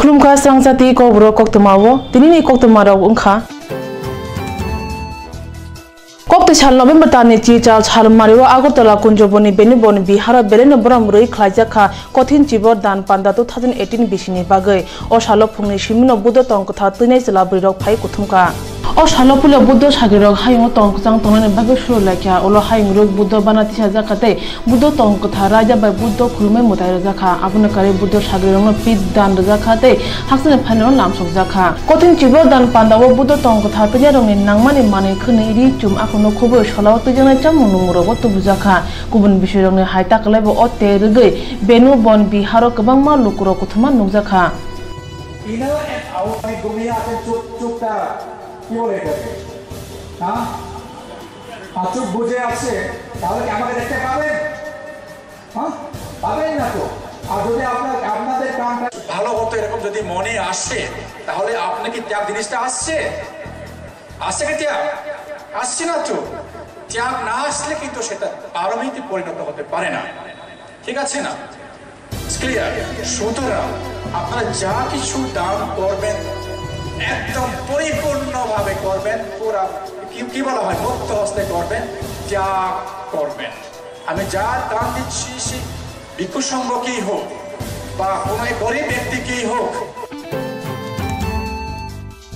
Klumka sang jati ko bro kok tumawo tinini kok tumaraw ungkha kok te chal November tani chi chal chal mariwa Agartala kunjoboni beniboni Bihar berene bramrui khlaijakha kothin chibor dan panda 2018 bisini bagai o shalo phungni simino budo tongkatha tinai chela brirok phai kuthumka o shalo pula budo sagirok hayung tongkjang tongne bagai shuru lakya olo hayung rok budo banati sajakate budo tongkatha raja bai budo khulmai mutai rajakha abuna kare budo sagirok pit dan rajakate haksene phaino namsok jakha kothin chibor dan panda o budo tongkatha tinai rongni nangmani mane khne ri chum no khobo shalao tujana chamung numuro to bujaka kubun bishirongni haita kalaibo o tergei benu bon Bihar kabangma lukuro kuthma nukjaka inner and out में घूमिए आते चुप ता क्यों लेकर हाँ चुप बुझे आपसे ताहলে আমাকে দেখতে পাবেন हाँ পাবেন না তো আর যদি আপনাদের কামটা ভালো হতো এরকম যদি মনে আসে তাহলে আপনি কি ত্যাগ জিনিসটা আসছে কি ত্যাগ আসছে না তো ত্যাগ না আসলে কিন্তু সেটা পারমিতে পরিণত হতে পারে না ঠিক আছে না ক্লিয়ার সুতরাং আপনারা যা কিছু দান করবেন একদম পরিপূর্ণভাবে করবেন পুরো কি বলা হয় মুক্ত হস্তে করবেন ত্যাগ করবেন আমি যা দান দিচ্ছি সে ভিক্ষু সংঘকেই হোক বা কোনো গরিব ব্যক্তিকেই হোক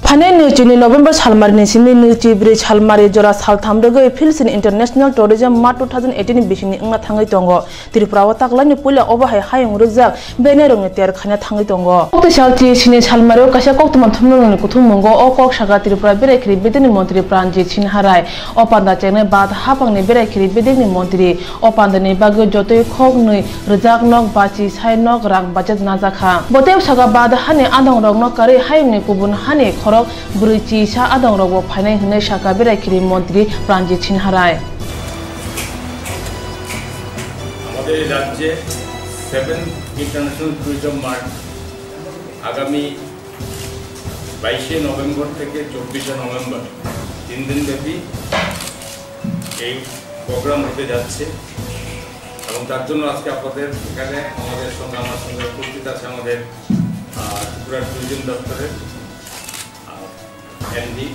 Pane Nirchini November Salmari Nisini Nirchi Bridge Halmari Jora Salthamrego Philsin International Tourism Mart 2018 Bishini Nga Thangai Tongo Tripura Taklani Pula Obahai Hayung Ruzak Benerong Ter Khana Thangai Tongo Okte Shalti Sini Salmari Kasha Koktuman Thumno Kutumungo Okok Shaga Tripura Berekri Bedini Montri Pranji Chinharai Opanda Chene Bad Hapangni Berekri Bedini Montri Opandani Bago Jotoi Khognui Ruzak Nok Bachi Sai Nok Rang Bajat Nazakha Botev Shaga Bad Hani Adong Rong Nokari Hayung Kubun Hani Bruchi Sha Adong Robo Pane Hune Shaka Berekri Montri Pranji Chinharai আমাদের রাজ্যে 7 international tourism mart আগামী 22 November থেকে 24 November 3 দিন ব্যাপী এই programme হতে যাচ্ছে এবং তার জন্য আজকে আপনাদের এখানে আমাদের সঙ্গে আমার সঙ্গে উপস্থিত আছে আমাদের ত্রিপুরা ট্যুরিজম দপ্তরের এমডি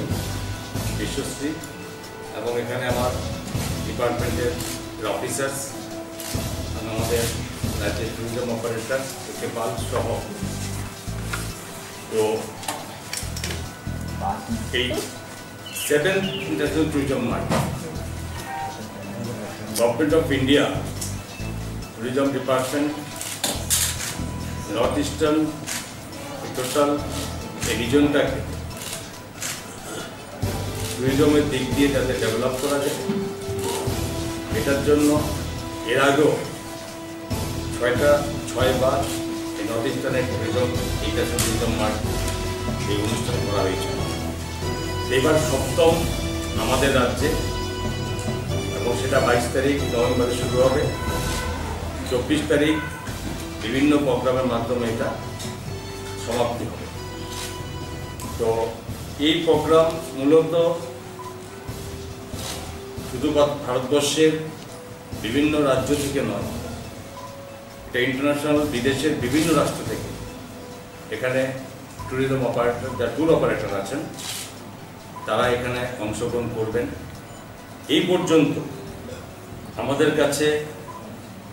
বিশ্বশ্রী এবং এখানে আমার ডিপার্টমেন্টের অফিসার্স এবং আমাদের রাজ্যের ট্যুরিজম অপারেটর কেপাল সহ তো এই 7 international tourism mart government of India tourism department north eastern total এই রিজনটাকে ট্যুরিজমের দিক দিয়ে যাতে ডেভেলপ করা যায় এটার জন্য এর আগেও 6বার এই নর্থ ইস্টার্নের ট্যুরিজম ইন্টারন্যাশনাল ট্যুরিজম মার্ট এই অনুষ্ঠান করা হয়েছিল এবার 7ম আমাদের রাজ্যে এবং সেটা 22 তারিখ নভেম্বরে শুরু হবে 24 তারিখ বিভিন্ন প্রোগ্রামের মাধ্যমে এটা সমাপ্তি হবে তো এই প্রোগ্রাম মূলত শুধু ভারতবর্ষের বিভিন্ন রাজ্য থেকে নয় এটা ইন্টারন্যাশনাল বিদেশের বিভিন্ন রাষ্ট্র থেকে এখানে ট্যুরিজম অপারেটর যারা ট্যুর অপারেটর আছেন তারা এখানে অংশগ্রহণ করবেন এই পর্যন্ত আমাদের কাছে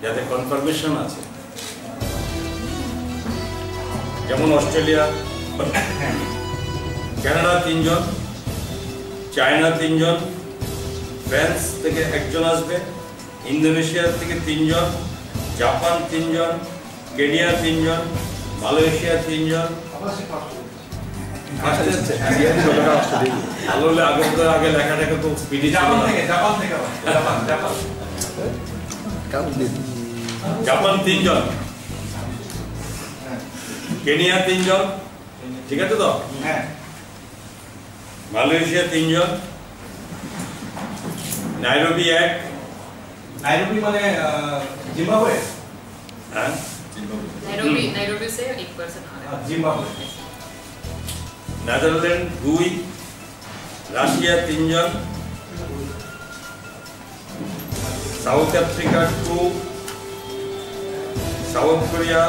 যাতে কনফার্মেশন আছে যেমন অস্ট্রেলিয়া কানাডা 3 জন চায়না 3 জন ফ্রান্স থেকে 1 জন আসবে ইন্দোনেশিয়া থেকে 3 জন জাপান 3 জন কেনিয়া 3 জন মালয়েশিয়া 3 জন আগে লেখাটাকে তো স্পিডি জাপান 3 জন কেনিয়া 3 জন ঠিক আছে তো হ্যাঁ মালয়েশিয়া 3 জন নাইরোবি 1 नायरोबी माने जिम्बाब्वे हाँ नायरोबी से 1 पर्सन आ रहा है जिम्बाब्वे नेदरलैंड 2 রাশিয়া 3 জন south Africa 2 south Korea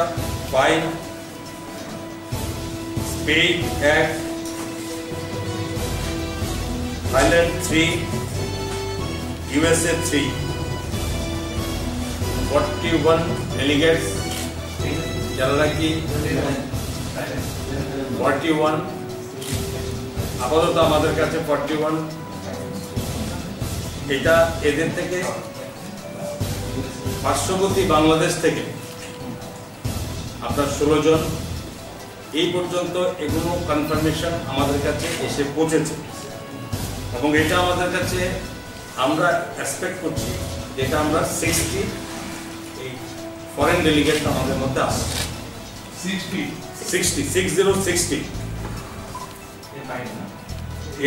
5 paid এক, থাইল্যান্ড 3, USA 3, 41 ডেলিগেটস, যারা নাকি 41 আপাতত আমাদের কাছে 41। এটা এদের থেকে পার্শ্ববর্তী বাংলাদেশ থেকে আপনার 16 জন এই পর্যন্ত এগুলো কনফার্মেশন আমাদের কাছে এসে পৌঁছেছে এবং এটা আমাদের কাছে আমরা এক্সপেক্ট করছি যেটা আমরা 60 এই ফরেন ডেলিগেট আমাদের মধ্যে আসছে 60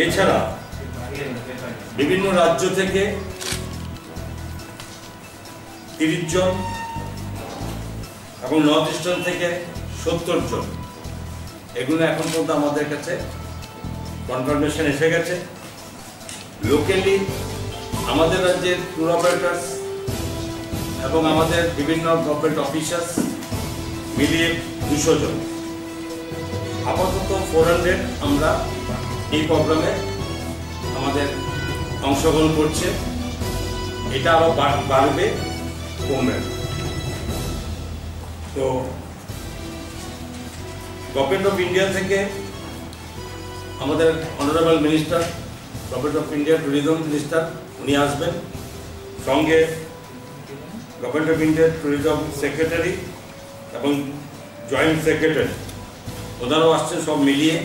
এছাড়া বিভিন্ন রাজ্য থেকে 30 জন এবং নর্থ ইস্টার্ন থেকে 70 জন, এগুলো এখন পর্যন্ত আমাদের কাছে কনফার্মেশন এসে গেছে। লোকালি আমাদের রাজ্যের ট্যুর অপারেটার্স এবং আমাদের বিভিন্ন গভর্নমেন্ট অফিসার্স মিলিয়ে 200 জন, আপাতত 400 আমরা এই প্রোগ্রামে আমাদের অংশগ্রহণ করছে। এটা আরো বাড়বে কমবে। তো গভর্নমেন্ট অফ ইন্ডিয়া থেকে আমাদের honourable minister, government of India tourism minister উনি আসবেন, সঙ্গে government of India tourism secretary এবং জয়েন্ট সেক্রেটারি ওনারাও আসছেন। সব মিলিয়ে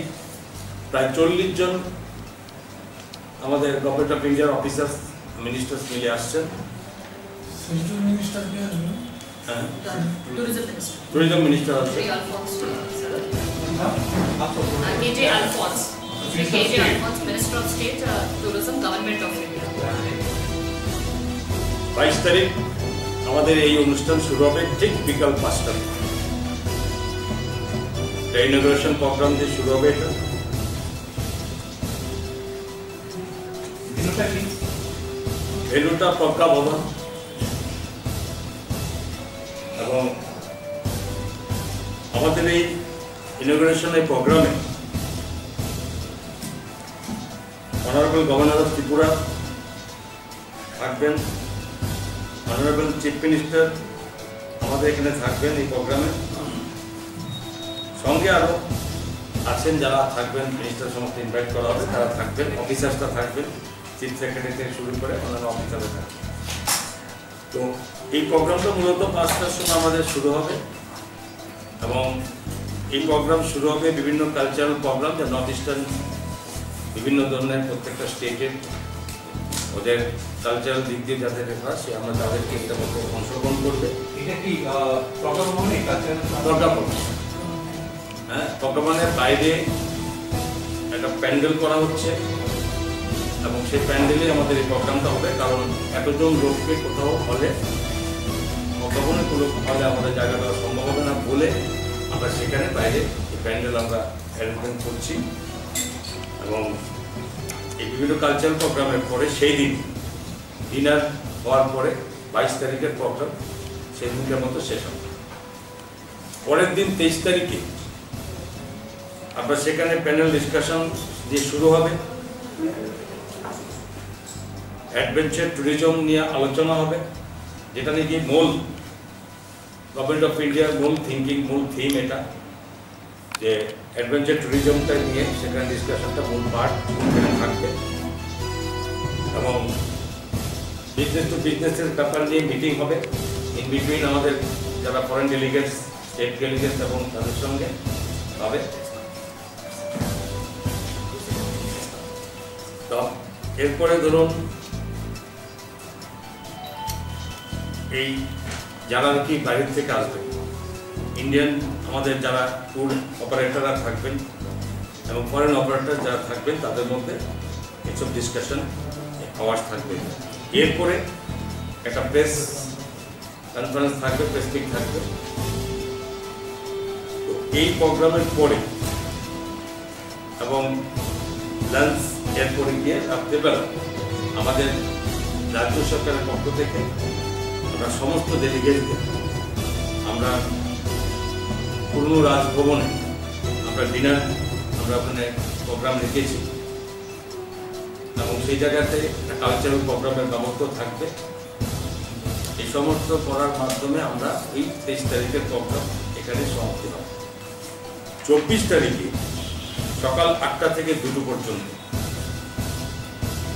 প্রায় 40 জন আমাদের গভর্নমেন্ট অফ ইন্ডিয়ার অফিসার্স মিনিস্টার্স মিলিয়ে আসছেন। ট্যুরিজম মিনিস্টার আছে KJ Alphonse, Minister of State, Tourism, Government of India. 22 তারিখ আমাদের এই অনুষ্ঠান শুরু হবে ঠিক বিকাল 5টায়। ইনগ্রেশন প্রোগ্রাম দিয়ে শুরু হবে। এটা ভেন্যুটা প্রজ্ঞা ভবন এবং আমাদের এই ইনগ্রেশন এই প্রোগ্রামে অনারেবল গভর্নর অফ ত্রিপুরা থাকবেন, অনারেবল চিফ মিনিস্টার আমাদের এখানে থাকবেন এই প্রোগ্রামে, সঙ্গে আরো আছেন যারা থাকবেন, মিনিস্টার সমস্ত ইনভাইট করা হবে তারা থাকবেন, অফিসার্সরা থাকবেন, চিফ সেক্রেটারি থেকে শুরু করে অন্যান্য অফিসাররা থাকবেন। তো এই প্রোগ্রামটা মূলত 5টার সময় আমাদের শুরু হবে এবং এই প্রোগ্রাম শুরু হবে বিভিন্ন কালচারাল প্রোগ্রাম, যা নর্থ ইস্টার্ন বিভিন্ন ধরনের প্রত্যেকটা স্টেটের ওদের কালচারাল দিক দিয়ে যাদের রেখা সে আমরা তাদেরকে এটার মধ্যে অংশগ্রহণ করবে। এটা কি প্রজ্ঞাভবনে প্রজ্ঞাপন, হ্যাঁ, প্রজ্ঞাপনের বাইরে একটা প্যান্ডেল করা হচ্ছে এবং সেই প্যান্ডেলে আমাদের এই প্রোগ্রামটা হবে। কারণ এতজন লোককে কোথাও হলে প্রজ্ঞাপনে কোনো হলে আমাদের জায়গা দেওয়া সম্ভব হবে না বলে আমরা সেখানে বাইরে এই প্যান্ডেল আমরা অ্যারেঞ্জমেন্ট করছি এবং এই বিভিন্ন কালচারাল প্রোগ্রামের পরে সেই দিন ডিনার হওয়ার পরে 22 তারিখের প্রোগ্রাম সেই দিনটার মতো শেষ হবে। পরের দিন 23 তারিখে আমরা সেখানে প্যানেল ডিসকাশন দিয়ে শুরু হবে, অ্যাডভেঞ্চার ট্যুরিজম নিয়ে আলোচনা হবে, যেটা নাকি মূল গভর্নমেন্ট অফ ইন্ডিয়ার মূল থিঙ্কিং, মূল থিম এটা যে অ্যাডভেঞ্চার ট্যুরিজমটা নিয়ে সেখানে ডিসকাশনটা মূল পার্ট সেখানে থাকবে এবং বিজনেস টু বিজনেসের ব্যাপার নিয়ে মিটিং হবে। ইন বিটুইন আমাদের যারা ফরেন ডেলিগেটস, স্টেট ডেলিগেটস এবং তাদের সঙ্গে হবে। তো এরপরে ধরুন এই যারা কি বাইরের থেকে আসবে, ইন্ডিয়ান আমাদের যারা ট্যুর অপারেটররা থাকবেন এবং ফরেন অপারেটর যারা থাকবেন তাদের মধ্যে এসব ডিসকাশন আওয়াজ থাকবে। এরপরে একটা প্রেস কনফারেন্স থাকবে, প্রেস মিট থাকবে। তো এই প্রোগ্রামের পরে এবং লাঞ্চ এরপরে গিয়ে রাত্রেবেলা আমাদের রাজ্য সরকারের পক্ষ থেকে আমরা সমস্ত ডেলিগেটদের আমরা পুরনো রাজভবনে আমরা ডিনার আমরা ওখানে প্রোগ্রাম রেখেছি এবং সেই জায়গাতে একটা কালচারাল প্রোগ্রামের ব্যবস্থা থাকবে। এই সমস্ত করার মাধ্যমে আমরা এই 23 তারিখের প্রোগ্রাম এখানে সমাপ্তি হবে। 24 তারিখে সকাল 8টা থেকে 2টো পর্যন্ত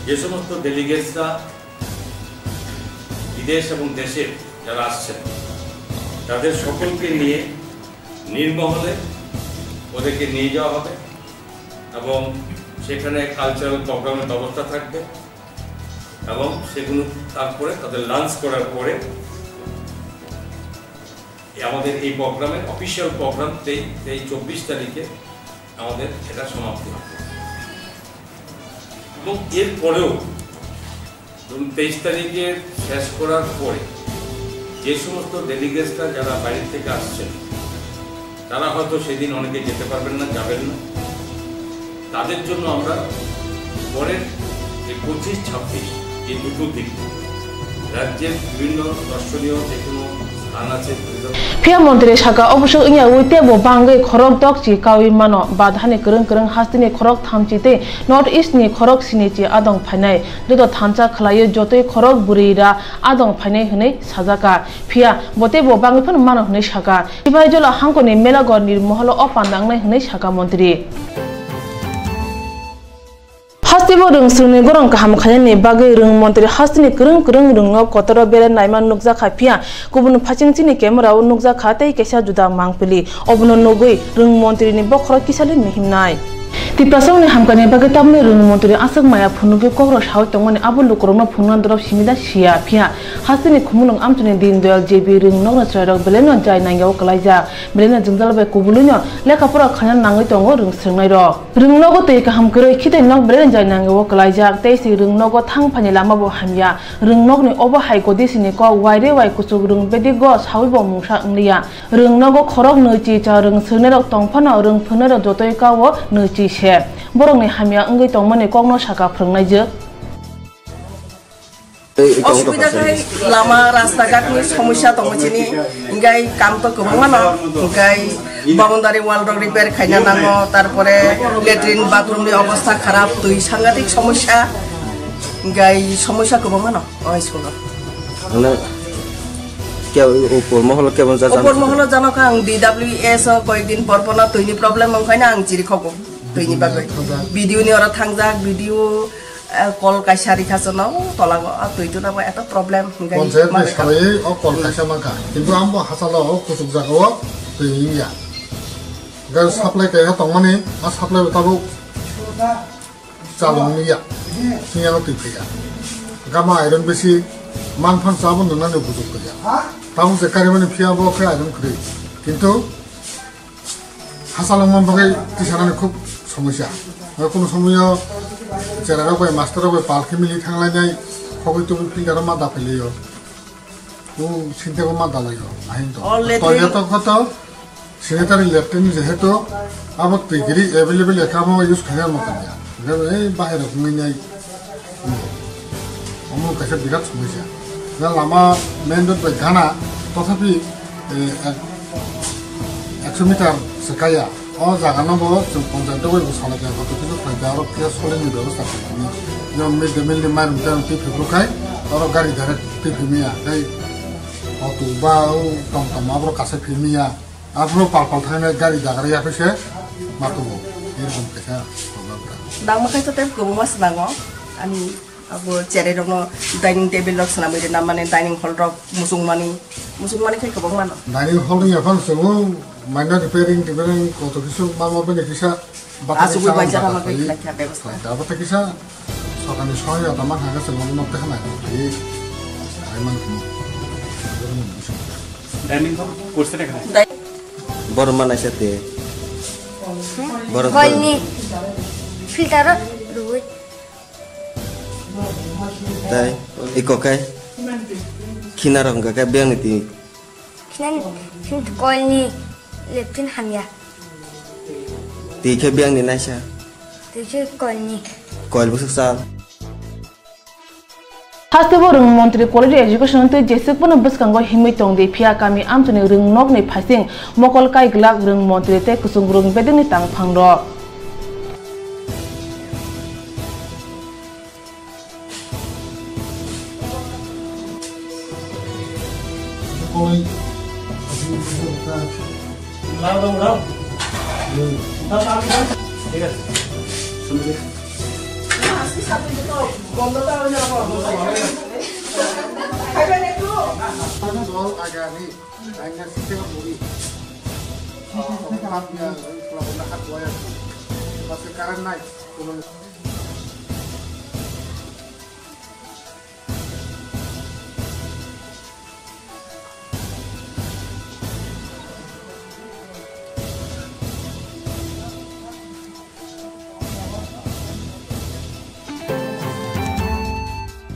যে সমস্ত ডেলিগেটসরা বিদেশ এবং দেশের যারা আসছেন তাদের সকলকে নিয়ে নির্মহলে ওদেরকে নিয়ে যাওয়া হবে এবং সেখানে কালচারাল প্রোগ্রামের ব্যবস্থা থাকবে এবং সেগুলো তারপরে তাদের লাঞ্চ করার পরে আমাদের এই প্রোগ্রামের অফিসিয়াল প্রোগ্রাম 24 তারিখে আমাদের এটা সমাপ্তি হবে। এবং এরপরেও 23 তারিখে শেষ করার পরে যে সমস্ত ডেলিগেটসরা যারা বাইরে থেকে আসছেন তারা হয়তো সেদিন অনেকে যেতে পারবেন না, যাবেন না, তাদের জন্য আমরা পরের 25-26 এই দুটো দিক রাজ্যের বিভিন্ন দর্শনীয় যে কোনো স্থান আছে ফিয়া মন্ত্রী শাখা অবশ্য ইয়া উইতে বো বাঙ্গে খরক দকচি কাউই মানো বাধানি করং করং হাস্তিনি খরক থামচিতে নর্থ ইস্ট नि খরক সিনিচি আদং ফাইনাই যত থানচা খলাयो যতই খরক বুরিরা আদং ফাইনাই হनै সাজাকা ফিয়া বতে বো বাঙ্গে ফন মানো হनै শাখা ইবাই জল হাংকনি মেলাগর নির্মহল অপান্দাংনাই হनै শাখা মন্ত্রী हास्तिबो रंसुनि गरं गाहाम खायनि बागै रों मन्त्रि हास्तिनि करं करं रोंनो कतर बेले नायमा नुकजा खाफिया गुबुन फाचिंचिनि केमेराव नुकजा खातै केसा जुदा मांगपलि अबनो नगै रों मन्त्रिनि बखर किसाले मिहिमनाय तिप्रासंनि हामकानि बागै तामने रों मन्त्रि आसक माया फुनुगै कग्र साव तंगनि आबु लुकरनो फुनन दरब सिमिदा सिया फिया हास्तिनि खुमुलुं आमचुनि दिन दयाल जेबि रों नग्न चरायरक बेलेनो जाय नांगाव कलायजा बेलेनो जोंजालबे कुबुलुनो लेखाफोरा खाना नाङै दङ रों सोंनाय र रों नगो तै गाहाम करै खिदै नग बेलेनो जाय नांगाव कलायजा तैसि रों नगो थां फानि लामाबो हामिया रों नगनि अबो हाइको दिसिनि क वाइरे वाइ कुसुग रों बेदि ग सावैबो मुंसा इंलिया रों नगो खरक नैचि चा रों सोनेरक तंफाना रों फोनेर जतै कावो नैचि से बरंनि हामिया अंगै तंमनि कग्न साका फोरोंनायजो असुविधा खाय लामा रास्ता घाटनि समस्या दंमोननि इंगाय काम तो गोबाङानो इंगाय बाउन्डारि वाल रक रिपेयर खायना नांगौ तारपरे लेट्रिन बाथरुमनि अवस्था खाराप दै सांघातिक समस्या इंगाय समस्या गोबाङानो स्कुल মানে উপর মহল কেমন উপর মহল জানক आं DWS কয়েকদিন পরপনা তৈনি প্রবলেম ওখানে आं জিরি খব তৈনি বাগৈ ভিডিওনি ওরা থাংজাক ভিডিও কল কাইসারি খাসনাও তলাগো তৈতো না এত প্রবলেম পঞ্চায়েত সালে ও কল কাইসা মাকা কিন্তু আমবো হাসালো কুসুক জাগাও তৈনিয়া গাল সাপ্লাই কাইয়া তংমানে আ সাপ্লাই তাবো চালংনিয়া সিয়ানো তৈফিয়া গামা আয়রন বেশি মানফান চাবো নুনানে বুঝুক কইয়া তাবো যে কারিমানে ফিয়াবো খায় আয়রন করে কিন্তু হাসালংমান বগে তিসানানে খুব সমস্যা কোনো সময় চেরারা কয় মাস্টার কয় পালকি মিলি থাংলাইনাই খবই তো ফিল্টার মা দাফেলিও ও চিন্তা মা দালাইও আহিন তো টয়লেট কত সেনেটারি ল্যাট্রিন যেহেতু আবার তৈরি অ্যাভেলেবল একামো ইউজ খাইয়ার মতো দিয়া এই বাহিরে ঘুমিনাই আমার কাছে বিরাট সমস্যা লামা মেন রোড ঘানা তথাপি 100 মিটার সেকাইয়া ও জাগানাবো পঞ্চায়েত সালাকে কত কিছু ফায়দা আর সলেনি ব্যবস্থা করি মিড ডে মিল মাইরুম ফেব্রুখাই আর গাড়ি ধারে ফিমিয়া এই অটো বা টমটম আবার কাছে ফিমিয়া আপনার পাল থাকলে গাড়ি জাগারিয়া ফেসে মাতুবো এরকম পেশা দামাখাইতো টাইপ গোবো মাছ নাঙো আমি আবো চেরে রং ডাইনিং টেবিল রক সানা মেদে নাম মানে ডাইনিং হল রক মুসুংমানি খাই গোবো মানো ডাইনিং হল নি এখন সব মাইনার রিপেয়ারিং কত কিছু মামা বেনে কিসা আসুবই বাজার আমাকে লেখা ব্যবস্থা দাবতে কিসা সকালে সহায় আদামান হাগাছে মনে মতে খানা এই আইমান ডাইনিং হল কোর্সে দেখা বড় মানাইছাতে বড় কইনি ফিল্টার রুই তাই ইকোকাই খিনারং গাকা বেংতি খিনান ফিল্ট কইনি লেপটিন হামিয়া তিখে বেংনি নাইসা তিখে কইনি কইল বুসা हास्तिबो रों मन्त्रि क्वालिटी एजुकेशन तै जेसेकपन बसकांगो हिमै तंगदि फिया कामी आमचुनि रों नगनि फासिं मकल काइग्लाक रों मन्त्रि तै कुसुं रों बेदनि तांफांर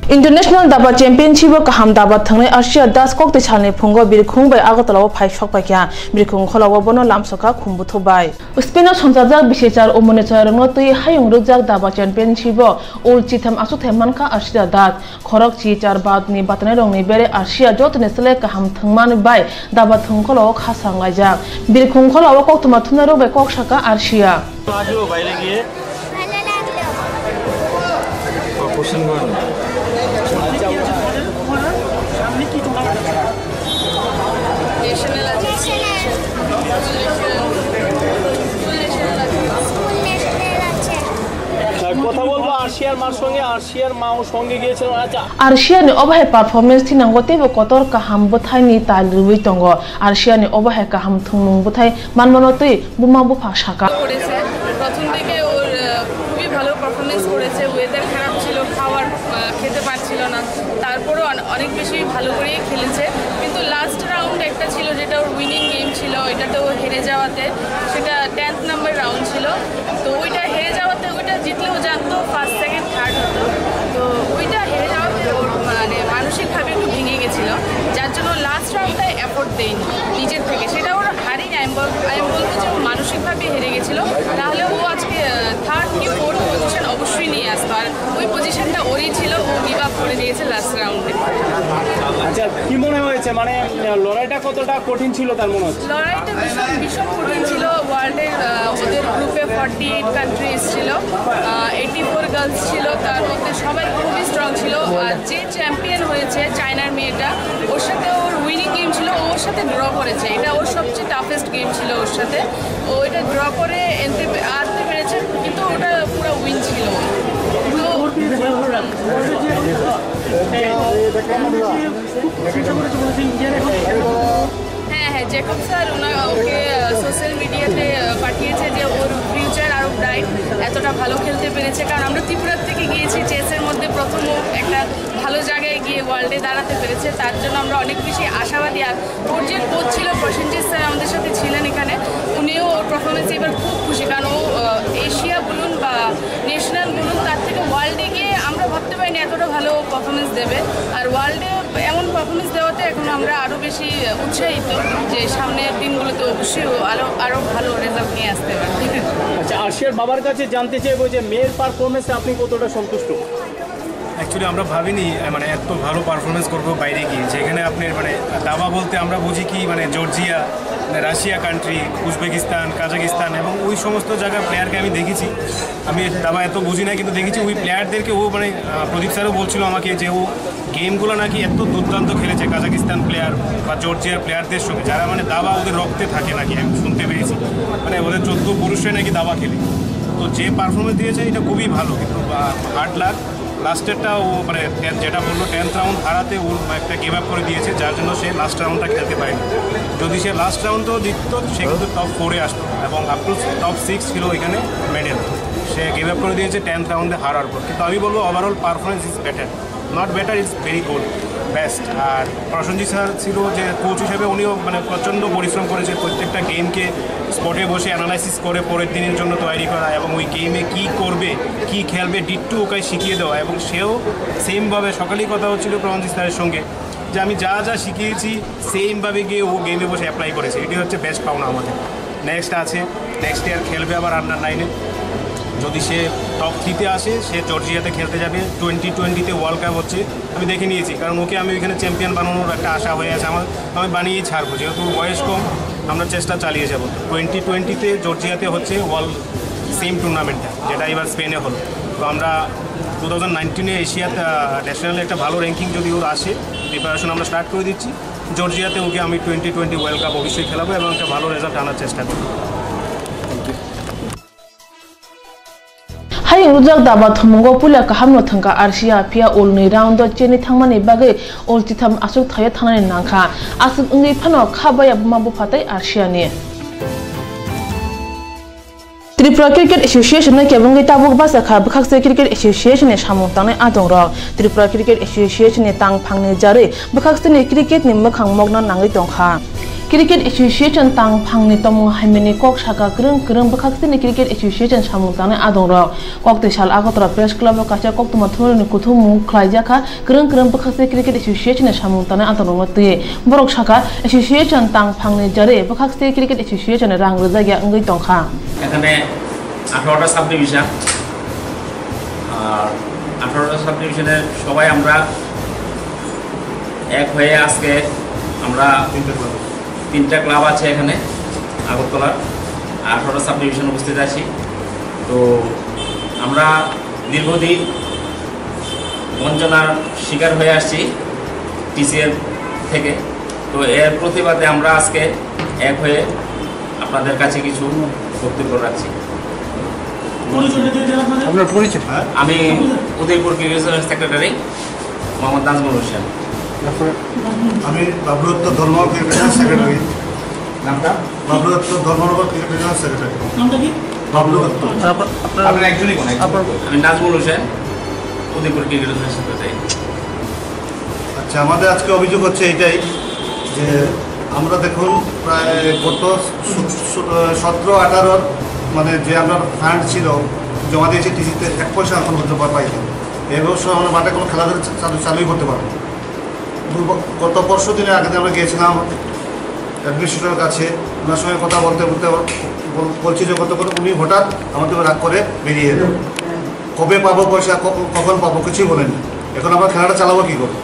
International Daba Championship kaham daba thangnai Asia das kokte chalne phungo birkhung bai agotalaw phai sokpa kya birkhung kholaw bono lamsoka khumbu thobai Spain sonjajak bisechar omone charangno tui hayung rujak daba championship ul chitham asu themanka Asia dat khorok chi char bad ni batne rongni bere Asia jotne sele kaham thangman bai daba thungkholaw khasangaijak birkhung kholaw koktuma thunaro bai kok saka Asia আজও বাইরে গিয়ে question করুন কথা বলবো আরশিয়ার মার সঙ্গে আরশিয়ার মাও সঙ্গে গিয়েছিল আরশিয়ানি অবহে পারফরম্যান্স থিনাঙ্গো তেবো কতর কাহাম বথাইনি তাল রুই তঙ্গ আরশিয়ানি অবহে কাহাম থুংমুং বথাই মানমনতই বুমা বুফা শাকা করেছে প্রথম থেকে ওর খুবই ভালো পারফরম্যান্স করেছে ওয়েদার খারাপ ছিল খাবার খেতে পারছিল না তারপরও অনেক বেশি ভালো করেই খেলেছে কিন্তু লাস্ট রাউন্ড একটা ছিল যেটা ওর উইনিং গেম ছিল এটাতে ও হেরে যাওয়াতে সেটা 10th নাম্বার রাউন্ড ছিল তো ওইটা হেরে যাওয়াতে ওইটা জিতলেও জানতো ফার্স্ট সেকেন্ড থার্ড হতো তো ওইটা হেরে যাওয়াতে ওর মানে মানসিকভাবে একটু ভেঙে গেছিলো যার জন্য লাস্ট রাউন্ডটা এফোর্ট দেয়নি নিজের থেকে সেটা ওর হারেই আমি বলবো যে ও মানসিকভাবে হেরে গেছিলো তাহলে ও আজকে থার্ড কি ফোর্থ পজিশন অবশ্যই নিয়ে আসতো আর ওই পজিশনটা ওরই ছিল ও গিভ আপ করে দিয়েছে লাস্ট রাউন্ডে আচ্ছা কি মনে হয়েছে মানে লড়াইটা কতটা কঠিন ছিল তার মনে হচ্ছে লড়াইটা ভীষণ কঠিন ছিল ওয়ার্ল্ডের ওদের গ্রুপে 48 কান্ট্রি ছিল 84 গার্লস ছিল তার মধ্যে সবাই খুবই স্ট্রং ছিল আর যে চ্যাম্পিয়ন হয়েছে চায়নার মেয়েটা ওর সাথে ওর উইনিং গেম ছিল ওর সাথে ড্র করেছে এটা ওর সবচেয়ে টাফেস্ট গেম ছিল ওর সাথে ও এটা ড্র করে আনতে পেরেছে কিন্তু ওটা পুরো উইন ছিল হ্যাঁ জ্যাকব স্যার ওকে সোশ্যাল মিডিয়াতে পাঠিয়েছে যে ওর ফিউচার আরও ব্রাইট এতটা ভালো খেলতে পেরেছে কারণ আমরা ত্রিপুরার থেকে গিয়েছি চেসের মধ্যে প্রথম একটা ভালো জায়গায় গিয়ে ওয়ার্ল্ডে দাঁড়াতে পেরেছে তার জন্য আমরা অনেক বেশি আশাবাদী আর ওর যে কোচ ছিল প্রসেনজিৎ স্যার আমাদের সাথে ছিলেন এখানে উনিও ওর পারফরমেন্সে এবার খুব খুশি কারণ ও এশিয়া বলুন বা ন্যাশনাল বলুন তার থেকে ওয়ার্ল্ডে গিয়ে আমরা ভাবতে পারিনি এতটা ভালো পারফরমেন্স দেবে আর ওয়ার্ল্ডে এমন পারফরমেন্স দেওয়াতে এখন আমরা আরও বেশি উৎসাহিত যে সামনের দিনগুলোতে অবশ্যই আরও ভালো রেজাল্ট নিয়ে আসতে পারবে আচ্ছা আরশিয়ার বাবার কাছে জানতে চাইবো যে মেয়ের পারফরমেন্সে আপনি কতটা সন্তুষ্ট অ্যাকচুয়ালি আমরা ভাবিনি মানে এত ভালো পারফরমেন্স করবো বাইরে গিয়ে যেখানে আপনার মানে দাবা বলতে আমরা বুঝি কি মানে Georgia Russia country Uzbekistan Kazakhstan এবং ওই সমস্ত জায়গার প্লেয়ারকে আমি দেখেছি আমি দাবা এত বুঝি না কিন্তু দেখেছি ওই প্লেয়ারদেরকে ও মানে প্রদীপ স্যারও বলছিল আমাকে যে ও গেমগুলো নাকি এত দুর্দান্ত খেলেছে কাজাকিস্তান প্লেয়ার বা জর্জিয়ার প্লেয়ারদের সঙ্গে যারা মানে দাবা ওদের রক্তে থাকে নাকি আমি শুনতে পেরেছি মানে ওদের 14 পুরুষরাই নাকি দাবা খেলে তো যে পারফরমেন্স দিয়েছে এটা খুবই ভালো কিন্তু হার্ড লাক লাস্টেরটা ও মানে যেটা বললো 10th রাউন্ড হারাতে ও একটা গিভ আপ করে দিয়েছে যার জন্য সে লাস্ট রাউন্ডটা খেলতে পারেনি যদি সে লাস্ট রাউন্ডও জিতত সে কিন্তু টপ 4-এ আসতো এবং আপ টু টপ 6 ছিল এখানে মেডেল সে গিভ আপ করে দিয়েছে 10th রাউন্ডে হারার পর কিন্তু আমি বলবো overall performance is better not better is very good best আর প্রসেনজিৎ স্যার ছিল যে কোচ হিসেবে উনিও মানে প্রচণ্ড পরিশ্রম করেছে প্রত্যেকটা গেমকে স্পটে বসে অ্যানালাইসিস করে পরের দিনের জন্য তৈরি করা এবং ওই গেমে কী করবে কী খেলবে ডিট্টু ওকে শিখিয়ে দেওয়া এবং সেও সেমভাবে সকালেই কথা হচ্ছিল প্রসেনজিৎ স্যারের সঙ্গে যে আমি যা যা শিখিয়েছি সেমভাবে গিয়ে ও গেমে বসে অ্যাপ্লাই করেছে এটি হচ্ছে বেস্ট পাওনা আমাদের নেক্সট আছে নেক্সট ইয়ার খেলবে আবার আন্ডার 9-এ যদি সে টপ 3-তে আসে সে জর্জিয়াতে খেলতে যাবে 2020-তে ওয়ার্ল্ড কাপ হচ্ছে আমি দেখে নিয়েছি কারণ ওকে আমি ওইখানে চ্যাম্পিয়ন বানানোর একটা আশা হয়ে আছে আমি বানিয়েই ছাড়বো যেহেতু বয়স কম আমরা চেষ্টা চালিয়ে যাব 2020-তে জর্জিয়াতে হচ্ছে ওয়ার্ল্ড সেম টুর্নামেন্টটা যেটা এবার স্পেনে হলো তো আমরা 2019-এ এশিয়া ন্যাশনালে একটা ভালো র্যাঙ্কিং যদি ওর আসে প্রিপারেশন আমরা স্টার্ট করে দিচ্ছি জর্জিয়াতে ওকে আমি 2020 ওয়ার্ল্ড কাপ অবশ্যই খেলাবো এবং একটা ভালো রেজাল্ট আনার চেষ্টা করব। হাই রুজাক দাবা থমঙ্গ পুলা কাহামনো থাঙ্কা আরসিয়া পিয়া উলনি রাউন্ড চেনি থাংমানি বাগে উলচিথাম আসুক থায়া থানানি নাংখা আসুক উঙ্গি ফানো খাবাया बुमाबु फाtai आरसियानि त्रिपुरा क्रिकेट एसोसिएशन ने केबंगै ताबुक बासाखा बखाकसे क्रिकेट एसोसिएशन ने सामु तांनाय आदं रक त्रिपुरा क्रिकेट एसोसिएशन ने तां फांनि जारै बखाकसे ने क्रिकेट नि मोखां मगना नाङै दंखा क्रिकेट एसोसिएशन तां फांनि तमु हाइमेनि कक साका ग्रों बखाकसे ने क्रिकेट एसोसिएशन सामु तांनाय आदं रक ककते साल आगतरा प्रेस क्लब काचा कक्तमा थुरनि कुथुमु ख्लाइजाखा ग्रों बखाकसे क्रिकेट एसोसिएशन ने सामु तांनाय आदं रक बरक साका एसोसिएशन तां फांनि जारै बखाकसे क्रिकेट एसोसिएशन रां रोजागिया अंगै दंखा এখানে 18টা সাব ডিভিশন আর 18টা সাব ডিভিশনের সবাই আমরা এক হয়ে আজকে আমরা তিনটা ক্লাব আছে এখানে আগরতলার 18টা সাব ডিভিশন উপস্থিত আছি তো আমরা দীর্ঘদিন বঞ্চনার শিকার হয়ে আসছি টিসিএল থেকে তো এর প্রতিবাদে আমরা আজকে এক হয়ে আপনাদের কাছে কিছু বক্তব্য রাখছি। আপনার পরিচয়? আমি উদয়পুর ক্রিকেট সেক্রেটারি মোহাম্মদ নাজমুল হোসেন। আমি বাবুদত্ত ধর্মনগর ক্রিকেট সেক্রেটারি। নামটা? বাবুদত্ত ধর্মনগর ক্রিকেট সেক্রেটারি। নামটা কি? বাবুদত্ত। আপনার একজনই কোন? আমি নাজমুল হোসেন, উদয়পুর ক্রিকেট সেক্রেটারি। আচ্ছা, আমাদের আজকে অভিযোগ হচ্ছে এটাই যে আমরা দেখুন প্রায় গত 17-18 মানে যে আমরা ফান্ড ছিল জমা দিয়েছি টিসিতে 1 পয়সা এখন হতে পাইনি। এই বছর আমরা মাঠে কোনো খেলাধুলা চালুই করতে পারবো। গত পরশু দিনের আগে আমরা গিয়েছিলাম অ্যাডমিনিস্ট্রেটরের কাছে, ওনার সঙ্গে কথা বলতে বলছি যে কত করে উনি হঠাৎ আমাদের রাগ করে বেরিয়ে এলেন। কবে পাবো পয়সা, কখন পাবো কিছুই বলেনি। এখন আমরা খেলাটা চালাবো কী করবো?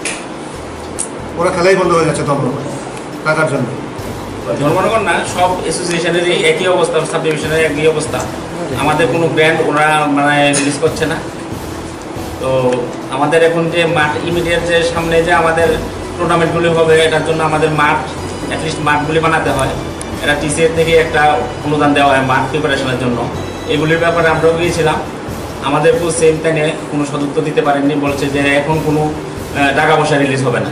ওরা খেলাই বন্ধ হয়ে যাচ্ছে টাকার জন্য। ধর্মনগর না, সব অ্যাসোসিয়েশনেরই একই অবস্থা, সাব ডিভিশনের একই অবস্থা। আমাদের কোনো গ্র্যান্ড ওরা মানে রিলিজ করছে না। তো আমাদের এখন যে মাঠ ইমিডিয়েট যে সামনে যে আমাদের টুর্নামেন্টগুলি হবে এটার জন্য আমাদের মাঠ অ্যাটলিস্ট মাঠগুলি বানাতে হয়। এটা টিসিএর থেকে একটা অনুদান দেওয়া হয় মাঠ প্রিপারেশনের জন্য। এগুলির ব্যাপারে আমরাও গিয়েছিলাম, আমাদের সেম টাইমে কোনো সদুত্তর দিতে পারেননি, বলছে যে এখন কোনো টাকা পয়সা রিলিজ হবে না।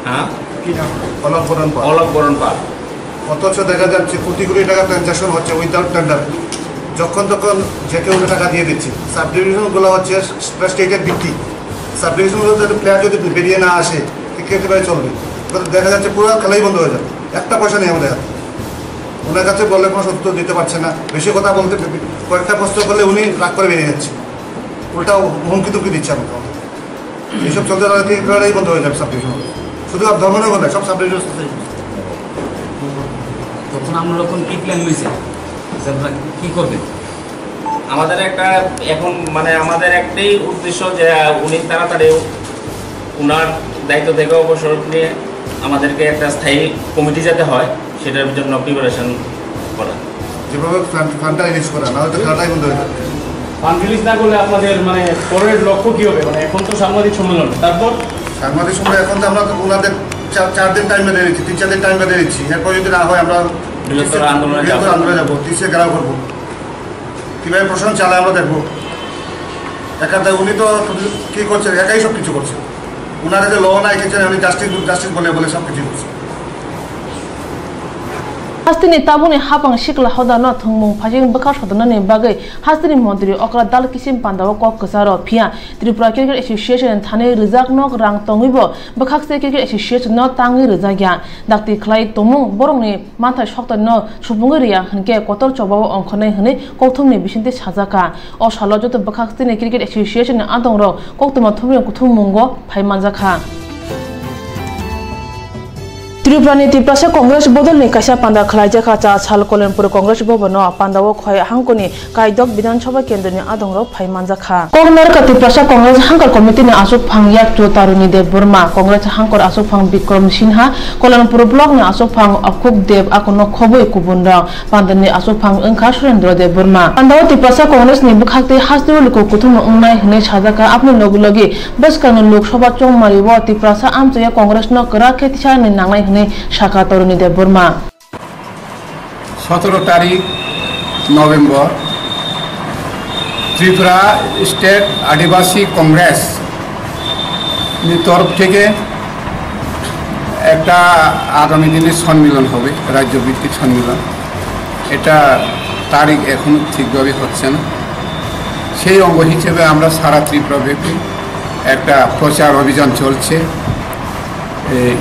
হ্যাঁ, অলক বরণ পাল। অথচ দেখা যাচ্ছে কোটি কোটি টাকা ট্রানজাকশন হচ্ছে উইদাউট টেন্ডার, যখন তখন যে কেউ টাকা দিয়ে দিচ্ছে। সাব ডিভিশনগুলো হচ্ছে স্টেটের ভিত্তি। সাব ডিভিশনগুলো যদি প্লেয়ার যদি বেরিয়ে না আসে কীভাবে চলবে? দেখা যাচ্ছে পুরো খেলাই বন্ধ হয়ে যাবে। একটা পয়সা নেই আমাদের হাতে। ওনার কাছে বললে কোনো সত্য দিতে পারছে না, বেশি কথা বলতে কয়েকটা প্রশ্ন করলে উনি রাগ করে বেরিয়ে যাচ্ছে, উল্টা হুমকি তুমকি দিচ্ছে আমাকে। এইসব চলতে খেলাটাই বন্ধ হয়ে যাবে সাব ডিভিশন, শুধু ধর্মনগর নয়, সব সাব ডিভিশন। তখন আমরা কি প্ল্যান হয়েছে, কি করবে? আমাদের একটা এখন মানে আমাদের একটাই উদ্দেশ্য যে উনি তাড়াতাড়ি ওনার দায়িত্ব থেকে অবসর নিয়ে আমাদেরকে একটা স্থায়ী কমিটি যেতে হয়, সেটার জন্য প্রিপারেশন করা, যেভাবে ফান্ডটা রিলিজ করা, না হলে খেলাটাই বন্ধ হয়ে যাবে। ফান্ড রিলিজ না করলে আপনাদের মানে পরের লক্ষ্য কী হবে? মানে এখন তো সাংবাদিক সম্মেলন, তারপর সাংবাদিক সম্মেলন এখন তো আমরা ওনাদের 4 দিন টাইম বেঁধে দিচ্ছি, 3-4 দিন টাইম বেঁধে দিচ্ছি। এরপর যদি না হয় আমরা আন্দোলনে যাবো, টিসিএ ঘেরাও করবো। কীভাবে প্রশাসন চালায় আমরা দেখবো। একা উনি তো কী করছে, একাই সব কিছু করছে। ওনারা যে ল নাই কিছু উনি জাস্টিস বলে সব কিছু করছে। हास्तिनि ताबुनि हापां सिकला हदानो थंमुं फाजिं बखा सदननि बागै हास्तिनि मन्त्रि अकरा दाल किसिम पान्दाव कक कसारो फिया त्रिपुरा क्रिकेट एसोसिएशन थाने रिजाक नक रां तंगैबो बखाकसे क्रिकेट एसोसिएशन न तांगै रिजाग्या दाक्ति खलाय तमुं बरंनि माथा सप्तान सुबुंगै रिया हनके कतर चबाव अंखनै हनै कौथुमनि बिसिन्ते साजाका अ सालो जत बखाकसेनि क्रिकेट एसोसिएशन आदंरो कौतुमा थुमनि कुथुम मुंगो फाइमानजाखा Tripurani Tiprasa Congress Bodol ni Kasha Panda Khalaja Khacha Chal Kolenpur Congress Bobano Pandawo Khoi Hangkoni Kaidok Bidan Sabha Kendra ni Adongrok Phai Manjakha Kongnar ka Tiprasa Congress Hangkar Committee ni Asok Phang Yak Chu Taruni Dev Burma Congress Hangkor Asok Phang Bikram Sinha Kolenpur Block ni Asok Phang Akuk Dev Akono Khoboi Kubunda Pandan ni Asok Phang Engkha Surendra Dev Burma Pandawo Tiprasa Congress ni Bukhakte Hasdiwul ko Kuthum Ungnai Hne Chhajaka apni logulogi Baskano Lok Sabha Chongmari wa Tiprasa Amchaya Congress no Kara Khetisha ni Nangnai শাখা তরুণী দেব বর্মা 17 তারিখ November Tripura state আদিবাসী কংগ্রেস তরফ থেকে একটা আগামী দিনে সম্মেলন হবে রাজ্যভিত্তিক সম্মেলন এটা তারিখ এখনো ঠিকভাবে হচ্ছে না সেই অঙ্গ হিসেবে আমরা সারা ত্রিপুরা ব্যাপী একটা প্রচার অভিযান চলছে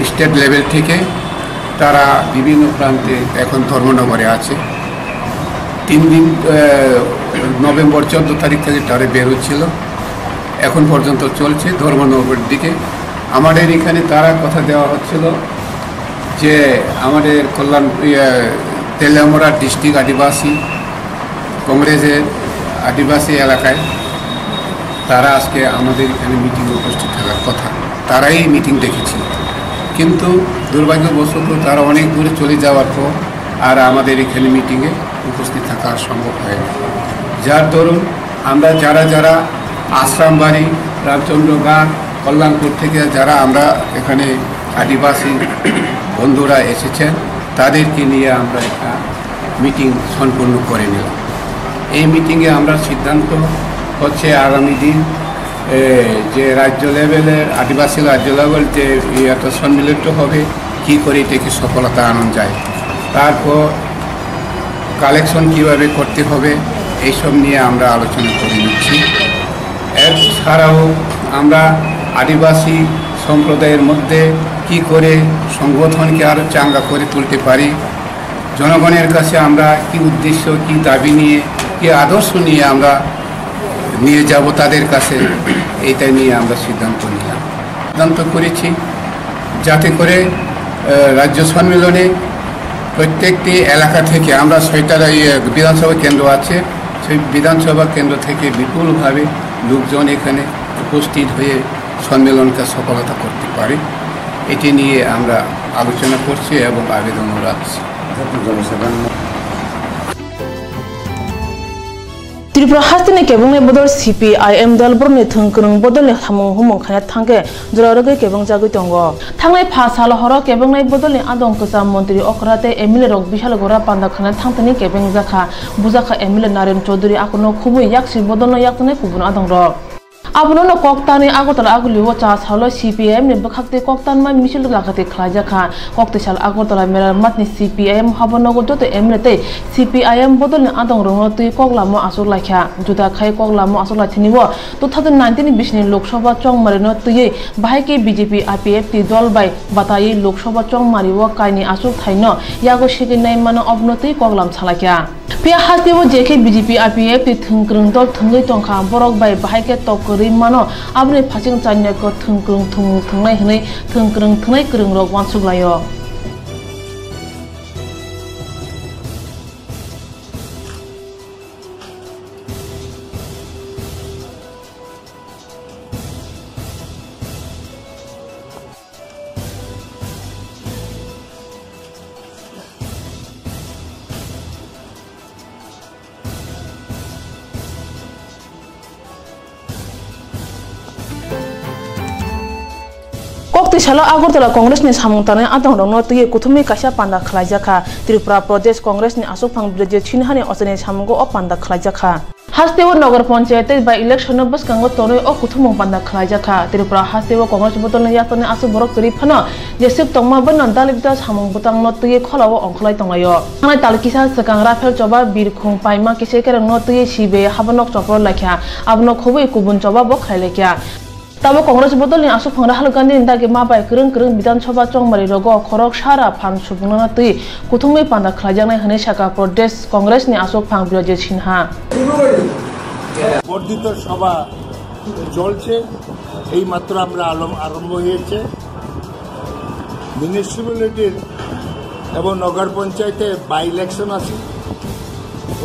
স্টেট লেভেল থেকে তারা বিভিন্ন প্রান্তে এখন ধর্মনগরে আছে 3 দিন নভেম্বর 14 তারিখ থেকে তারা বের হচ্ছিল এখন পর্যন্ত চলছে ধর্মনগরের দিকে আমাদের এখানে তারা কথা দেওয়া হচ্ছিল যে আমাদের কল্যাণ তেলিয়ামুড়া ডিস্ট্রিক্ট আদিবাসী কংগ্রেসের আদিবাসী এলাকায় তারা আজকে আমাদের এখানে মিটিংয়ে উপস্থিত থাকার কথা তারাই মিটিং ডেকেছিল কিন্তু দুর্ভাগ্যবশত তারা অনেক দূরে চলে যাওয়ার পর আর আমাদের এখানে মিটিংয়ে উপস্থিত থাকা সম্ভব হয়নি যার দরুন আমরা যারা আশ্রামবাড়ি রামচন্দ্রগাঁ কল্যাণপুর থেকে যারা আমরা এখানে আদিবাসী বন্ধুরা এসেছেন তাদেরকে নিয়ে আমরা একটা মিটিং সম্পন্ন করে নিলাম এই মিটিংয়ে আমরা সিদ্ধান্ত হচ্ছে আগামী দিন যে রাজ্য লেভেলের আদিবাসী রাজ্য লেভেল যে একটা সম্মিলিত হবে কী করে এটাকে সফলতা আনা যায় তারপর কালেকশন কীভাবে করতে হবে এইসব নিয়ে আমরা আলোচনা করে নিচ্ছি এছাড়াও আমরা আদিবাসী সম্প্রদায়ের মধ্যে কি করে সংগঠনকে আরও চাঙ্গা করে তুলতে পারি জনগণের কাছে আমরা কি উদ্দেশ্য কি দাবি নিয়ে কি আদর্শ নিয়ে আমরা নিয়ে যাব তাদের কাছে এইটা নিয়ে আমরা সিদ্ধান্ত নিলাম সিদ্ধান্ত করেছি যাতে করে রাজ্য সম্মেলনে প্রত্যেকটি এলাকা থেকে আমরা 6টা বিধানসভা কেন্দ্র আছে সেই বিধানসভা কেন্দ্র থেকে বিপুলভাবে লোকজন এখানে উপস্থিত হয়ে সম্মেলনকে সফলতা করতে পারে এটি নিয়ে আমরা আলোচনা করছি এবং আবেদনও রাখছি Tripura Hastini Kebung Bodol CPIM Dalburni Thungkrung Bodol Hamung Humong Khana Thangke Juraroge Kebung Jagutongo Thangai Phasal Horo Kebung Bodol Adong Kasa Montri Okrate Emile Rok Bishal Gora Panda Khana Thangtani Kebung Zakha Buzakha Emile Naren Chaudhuri Akono Khubu Yakshi Bodol Yaktane Kubun Adong Rok Abuno Koktani Agotala Aguliwo Chas Halo CPM ni Bakhakte Koktan ma Michel Lakate Khlajakha Kokteshal Agotala Mera Matni CPM Habonogo Jote Emlete CPIM Bodol ni Adong Rongo Tui Koglamo Asur Lakha Juda Khai Koglamo Asur Lathiniwo 2019 Bishni Lok Sabha Chongmarino Tuye Bahai BJP IPF ti Dol Bai Batayi Lok Sabha Chongmariwo Kaini Asur Thaino Yago Shiginai Mano Obnoti Koglam Chalakya Pia Hastiwo JK BJP IPF ti Thungkrung Dol Thungai Tongkha Borok Bai Bahai ke Tok Mano abni phaching chanya ko thungkrung thungnai hnai thungkrung thnai krung rok wansuglayo Salo Agortala Congress ni Samungtane Adong Rongno Tuye Kuthumi Kasha Panda Khlajakha Tripura Pradesh Congress ni Asok Phang Braje Chinhani Osane Samungo o Panda Khlajakha Hastewo Nagar Panchayat by election bus Kango Tono o Kuthumong Panda Khlajakha Tripura Hastewo Congress Botol Yatone Asu Borok Turi Phano Jesip Tongma Banan Dalibda Samung Butang no Tuye Kholawo Ongkhlai Tongayo Hanai Talkisa Sakang Rafael Choba Birkhung Paima Kiseker no Tuye Sibe Habanok Chopor Lakha Abno Khoboi Kubun Choba Bok Khailekya Tabo Congress Bodol ni Asok Phang Rahul Gandhi Indagi Mabai Krung Bidansabha Chongmari Rogo Khorok Shara Phan Subungna Tui Kuthumai Panda Khlajaknai Hne Shaka Pradesh Congress ni Asok Phang Braje Sinha বর্ধিত সভা চলছে এই মাত্র আমরা আরম্ভ হয়েছে মিউনিসিপ্যালিটির এবং নগর পঞ্চায়েতে বাই ইলেকশন আছে,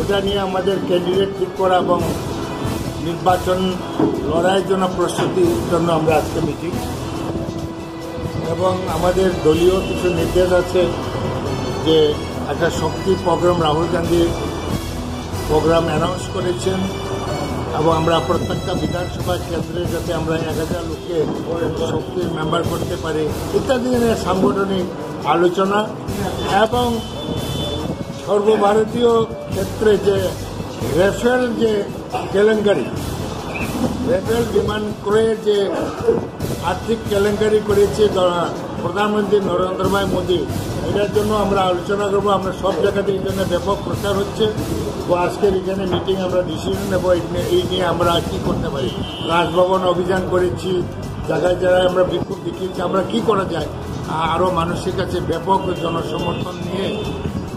ওটা নিয়ে আমাদের ক্যান্ডিডেট ঠিক করা এবং নির্বাচন লড়াইয়ের জন্য প্রস্তুতির জন্য আমরা আজকে মিটিং, এবং আমাদের দলীয় কিছু নির্দেশ আছে যে একটা Shakti program Rahul Gandhi program announce করেছেন, এবং আমরা প্রত্যেকটা বিধানসভা কেন্দ্রে যাতে আমরা 1000 লোককে শক্তির মেম্বার করতে পারি ইত্যাদি নিয়ে সাংগঠনিক আলোচনা, এবং সর্বভারতীয় ক্ষেত্রে যে রেফেল যে কেলেঙ্কারি, রেফেল বিমান ক্রয়ে যে আর্থিক কেলেঙ্কারি করেছে প্রধানমন্ত্রী নরেন্দ্র ভাই মোদী, এটার জন্য আমরা আলোচনা করবো। আমরা সব জায়গাতে এই জন্য ব্যাপক প্রচার হচ্ছে, তো আজকের এখানে মিটিং আমরা ডিসিশন নেব এই নিয়ে আমরা কী করতে পারি। রাজভবন অভিযান করেছি, জায়গায় জায়গায় আমরা বিক্ষোভ দেখিয়েছি, আমরা কি করা যায় আরও মানুষের কাছে ব্যাপক জনসমর্থন নিয়ে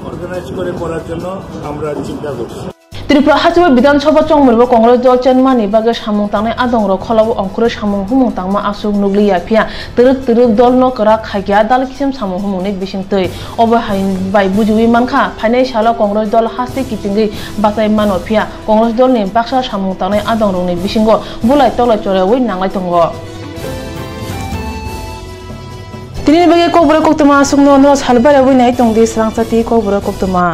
অর্গানাইজ করে করার জন্য আমরা চিন্তা করছি। ত্রিপুরা হাজোর বিধানসভা চংমুরবো কংগ্রেস দল চেনমানি বাগে সামুং তাंनाय आदंरो खलाबो अंकुरे सामुं हुमुं तांमा आसुग नुग्लिया फिया तरुक दल नकरा खायगिया दाल किसिम सामुं हुमुंनि बिसिंतै अबहाय बाय बुजुइ मानखा फाइनाय साला कংग्रेस दल हासि किथिंगै बासाय मानो फिया कংग्रेस दलनि बाक्सा सामुं तांनाय आदंरोनि बिसिंगो बुलाय तलाय चरावै नांलाय दंगो। तिनि बागे कबरे कक्तमा सुंनो नो सालबारावै नाय तंदि स्रांसाति कबरे कक्तमा।